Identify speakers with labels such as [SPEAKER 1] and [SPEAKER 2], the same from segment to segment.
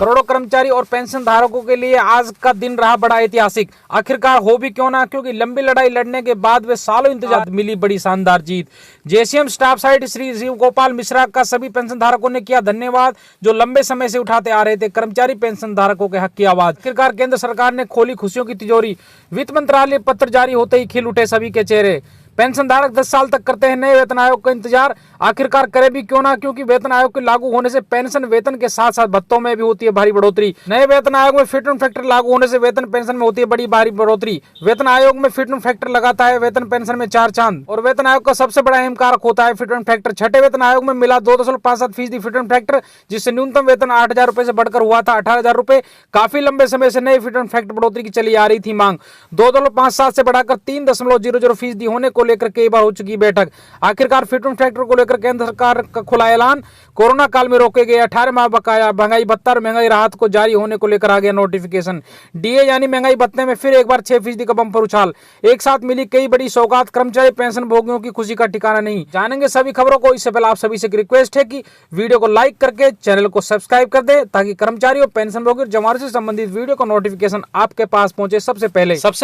[SPEAKER 1] करोड़ों कर्मचारी और पेंशन धारकों के लिए आज का दिन रहा बड़ा ऐतिहासिक। आखिरकार हो भी क्यों ना, क्योंकि लंबी लड़ाई लड़ने के बाद वे सालों इंतजार मिली बड़ी शानदार जीत। JCM staff side Shri Shiv Gopal Mishra का सभी पेंशन धारकों ने किया धन्यवाद, जो लंबे समय से उठाते आ रहे थे कर्मचारी पेंशन धारकों के हक की आवाज। आखिरकार केंद्र सरकार ने खोली खुशियों की तिजोरी। वित्त मंत्रालय पत्र जारी होते ही खिल उठे सभी के चेहरे। पेंशन धारक 10 साल तक करते हैं नए वेतन आयोग का इंतजार। आखिरकार करे भी क्यों ना, क्योंकि वेतन आयोग के लागू होने से पेंशन वेतन के साथ साथ भत्तों में भी होती है भारी बढ़ोतरी। नए वेतन आयोग में फिट एंड फैक्टर लागू होने से वेतन पेंशन में होती है बड़ी भारी बढ़ोतरी। वेतन आयोग में फिट एंड फैक्टर लगाता है वेतन पेंशन में 4 चांद। और वेतन आयोग का सबसे बड़ा अहम कारक होता है फिट एंड फैक्टर। छठे वेतन आयोग में मिला 2.57% फिट एंड फैक्टर, जिससे न्यूनतम वेतन 8,000 रुपए से बढ़कर हुआ था 18,000 रुपए। काफी लंबे समय से नए फिट एंड फैक्टर बढ़ोतरी की चली आ रही थी मांग। 2.57 से बढ़ाकर 3.00% होने को लेकर कई बार हो चुकी बैठक। आखिरकार फिट एंड फैक्टर को लेकर केंद्र सरकार का खुला ऐलान। कोरोना काल में रोके गए 18 माह बकाया महंगाई भत्ता और महंगाई राहत को जारी होने को लेकर आ गया नोटिफिकेशन। डीए यानी महंगाई भत्ते में फिर एक बार 6% का बम्पर उछाल। एक साथ मिली कई बड़ी सौगात, कर्मचारी पेंशन भोगियों की खुशी का ठिकाना नहीं। जानेंगे सभी खबरों को। इससे पहले आप सभी से रिक्वेस्ट है कि वीडियो को लाइक करके चैनल को सब्सक्राइब कर दे, ताकि कर्मचारियों पेंशन भोगी और जमानत से संबंधित वीडियो का नोटिफिकेशन आपके पास पहुंचे सबसे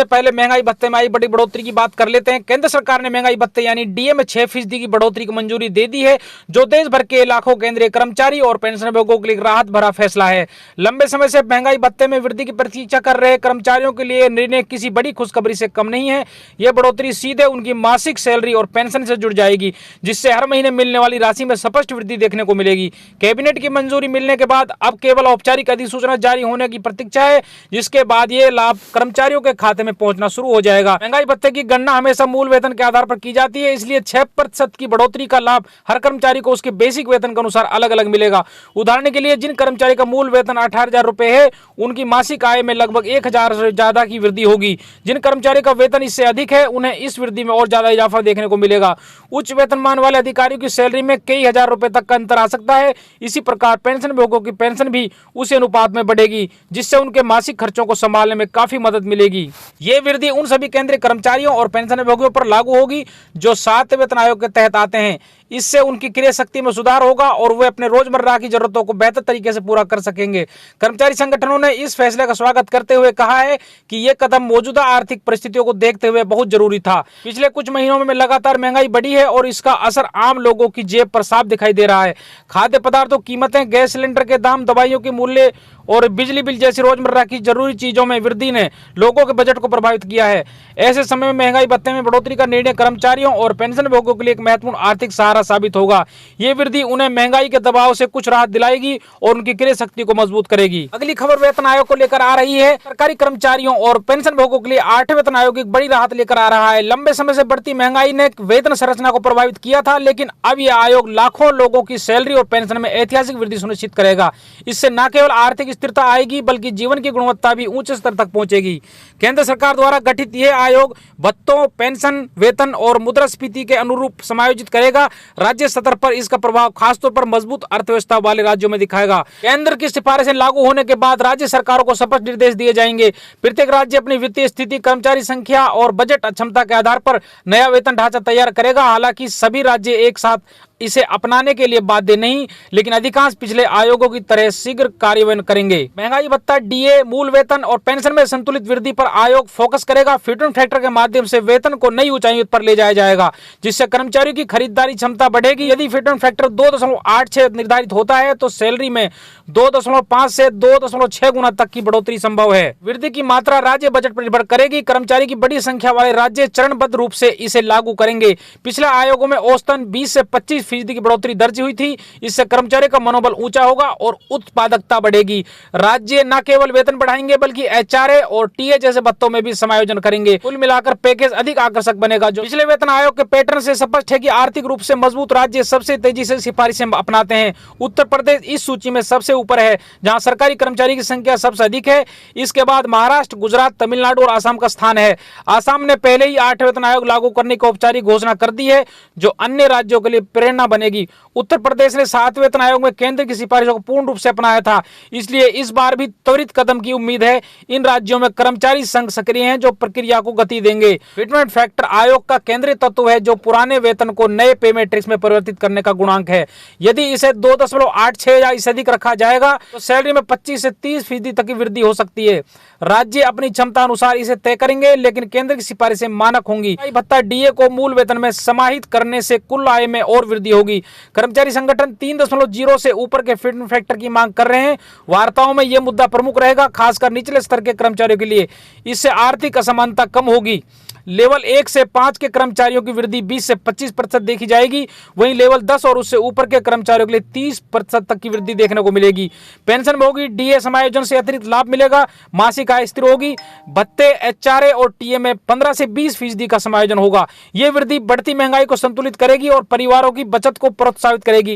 [SPEAKER 1] पहले महंगाई भत्ते में आई बड़ी बढ़ोतरी की बात कर लेते हैं। केंद्र सरकार ने महंगाई भत्ते यानी डीए में 6% की बढ़ोतरी की मंजूरी दे दी है, जो देश भर के लाखों केंद्रीय कर्मचारी और पेंशन भोगियों के लिए राहत भरा फैसला है। लंबे समय से महंगाई भत्ते में वृद्धि की प्रतीक्षा कर रहे कर्मचारियों के लिए निर्णय किसी बड़ी खुशखबरी से कम नहीं है। यह बढ़ोतरी सीधे उनकी मासिक सैलरी और पेंशन से जुड़ जाएगी, जिससे हर महीने मिलने वाली राशि में स्पष्ट वृद्धि देखने को मिलेगी। कैबिनेट की मंजूरी मिलने के बाद अब केवल औपचारिक अधिसूचना जारी होने की प्रतीक्षा है, जिसके बाद यह लाभ कर्मचारियों के खाते में पहुंचना शुरू हो जाएगा। महंगाई भत्ते की गणना हमेशा मूल वेतन के आधार पर की जाती है, इसलिए 6% की बढ़ोतरी का लाभ हर कर्मचारी को उसके बेसिक वेतन के अनुसार अलग अलग मिलेगा। उदाहरण के लिए जिन कर्मचारी का मूल वेतन 18,000 रुपए है, उनकी मासिक आय में लगभग 1,000 से ज्यादा की वृद्धि होगी। जिन कर्मचारी का वेतन इससे अधिक है, उन्हें इस वृद्धि में और ज्यादा इजाफा देखने को मिलेगा। उच्च वेतनमान वाले अधिकारियों की सैलरी में कई हजार रुपए तक का अंतर आ सकता है। इसी प्रकार पेंशन भोगियों की पेंशन भी उसी अनुपात में बढ़ेगी, जिससे उनके मासिक खर्चों को संभालने में काफी मदद मिलेगी। ये वृद्धि उन सभी केंद्रीय कर्मचारियों और पेंशन भोगियों पर लागू होगी जो 7 वेतन आयोग के तहत आते हैं। इससे उनकी क्रय शक्ति में सुधार होगा और वे अपने रोजमर्रा की जरूरतों को बेहतर तरीके से पूरा कर सकेंगे। कर्मचारी संगठनों ने इस फैसले का स्वागत करते हुए कहा है कि यह कदम मौजूदा आर्थिक परिस्थितियों को देखते हुए बहुत जरूरी था। पिछले कुछ महीनों में लगातार महंगाई बढ़ी है और इसका असर आम लोगों की जेब पर साफ दिखाई दे रहा है। खाद्य पदार्थों की कीमतें, गैस सिलेंडर के दाम, दवाइयों के मूल्य और बिजली बिल जैसी रोजमर्रा की जरूरी चीजों में वृद्धि ने लोगों के बजट को प्रभावित किया है। ऐसे समय में महंगाई भत्ते में बढ़ोतरी का निर्णय कर्मचारियों और पेंशन भोगियों के लिए एक महत्वपूर्ण आर्थिक सहारा साबित होगा। ये वृद्धि उन्हें महंगाई के दबाव से कुछ राहत दिलाएगी और उनकी क्रय शक्ति को मजबूत करेगी। अगली खबर वेतन आयोग को लेकर आ रही है। सरकारी कर्मचारियों और पेंशन भोगियों के लिए 8वें वेतन आयोग एक बड़ी राहत लेकर आ रहा है। लंबे समय से बढ़ती महंगाई ने वेतन संरचना को प्रभावित किया था, लेकिन अब यह आयोग लाखों लोगों की सैलरी और पेंशन में ऐतिहासिक वृद्धि सुनिश्चित करेगा। इससे न केवल आर्थिक स्थिरता आएगी, बल्कि जीवन की गुणवत्ता भी ऊंचे स्तर तक पहुंचेगी। केंद्र सरकार द्वारा गठित यह आयोग भत्तों, पेंशन, वेतन और मुद्रास्फीति के अनुरूप समायोजित करेगा। राज्य स्तर पर इसका प्रभाव खासतौर पर मजबूत अर्थव्यवस्था वाले राज्यों में दिखाएगा। केंद्र की सिफारिशें लागू होने के बाद राज्य सरकारों को स्पष्ट निर्देश दिए जाएंगे। प्रत्येक राज्य अपनी वित्तीय स्थिति, कर्मचारी संख्या और बजट क्षमता के आधार पर नया वेतन ढांचा तैयार करेगा। हालांकि सभी राज्य एक साथ इसे अपनाने के लिए बाध्य नहीं, लेकिन अधिकांश पिछले आयोगों की तरह शीघ्र कार्यान्वयन करेंगे। महंगाई भत्ता, डीए, मूल वेतन और पेंशन में संतुलित वृद्धि पर आयोग फोकस करेगा। फिट एंड फैक्टर के माध्यम से वेतन को नई ऊंचाइयों पर ले जाया जाएगा, जिससे कर्मचारियों की खरीदारी क्षमता बढ़ेगी। यदि फिट एंड फैक्टर 2.86 निर्धारित होता है, तो सैलरी में 2.5 से 2.6 गुना तक की बढ़ोतरी संभव है। वृद्धि की मात्रा राज्य बजट पर निर्भर करेगी। कर्मचारी की बड़ी संख्या वाले राज्य चरणबद्ध रूप से इसे लागू करेंगे। पिछले आयोगों में औसतन 20 से 25% की बढ़ोतरी दर्ज हुई थी। इससे कर्मचारी का मनोबल ऊंचा होगा और उत्पादकता बढ़ेगी। राज्य न केवल वेतन बढ़ाएंगे, बल्कि एचआरए और टीए जैसे भत्तों में भी समायोजन करेंगे। कुल मिलाकर पैकेज अधिक आकर्षक बनेगा। जो पिछले वेतन आयोग के पैटर्न से स्पष्ट है कि आर्थिक रूप से मजबूत राज्य सबसे तेजी से सिफारिशें अपनाते हैं। उत्तर प्रदेश इस सूची में सबसे ऊपर है, जहां सरकारी कर्मचारी की संख्या सबसे अधिक है। इसके बाद महाराष्ट्र, गुजरात, तमिलनाडु और असम का स्थान है। असम ने पहले ही 8वें वेतन आयोग लागू करने की औपचारिक घोषणा कर दी है, जो अन्य राज्यों के लिए प्रेरणा अवमानना बनेगी। उत्तर प्रदेश ने 7वें वेतन आयोग में केंद्र की सिफारिशों को पूर्ण रूप से अपनाया था, इसलिए इस बार भी त्वरित कदम की उम्मीद है। इन राज्यों में कर्मचारी संघ सक्रिय हैं जो प्रक्रिया को गति देंगे। फिटमेंट फैक्टर आयोग का केंद्रीय तत्व है जो पुराने वेतन को नए पे मैट्रिक्स में परिवर्तित करने का गुणांक है। यदि इसे 2.86 या इससे अधिक रखा जाएगा तो सैलरी में 25 से 30% तक की वृद्धि हो सकती है। राज्य अपनी क्षमता अनुसार इसे तय करेंगे, लेकिन केंद्र की सिफारिशें मानक होंगी। भत्ता डीए को मूल वेतन में समाहित करने से कुल आय में और वृद्धि होगी। कर्मचारी संगठन 3.0 से ऊपर के फिटमेंट फैक्टर की मांग कर रहे हैं। वार्ताओं में यह मुद्दा प्रमुख रहेगा, खासकर निचले स्तर के कर्मचारियों के लिए। इससे आर्थिक असमानता कम होगी। लेवल 1 से 5 के कर्मचारियों की वृद्धि 20 से 25% देखी जाएगी, वहीं लेवल 10 और उससे ऊपर के कर्मचारियों के लिए 30% तक की वृद्धि देखने को मिलेगी। पेंशन में होगी डीए समायोजन से अतिरिक्त लाभ मिलेगा। मासिक आय स्थिर होगी। भत्ते, एचआरए और टीए में 15 से 20% का समायोजन होगा। यह वृद्धि बढ़ती महंगाई को संतुलित करेगी और परिवारों की बचत को प्रोत्साहित करेगी।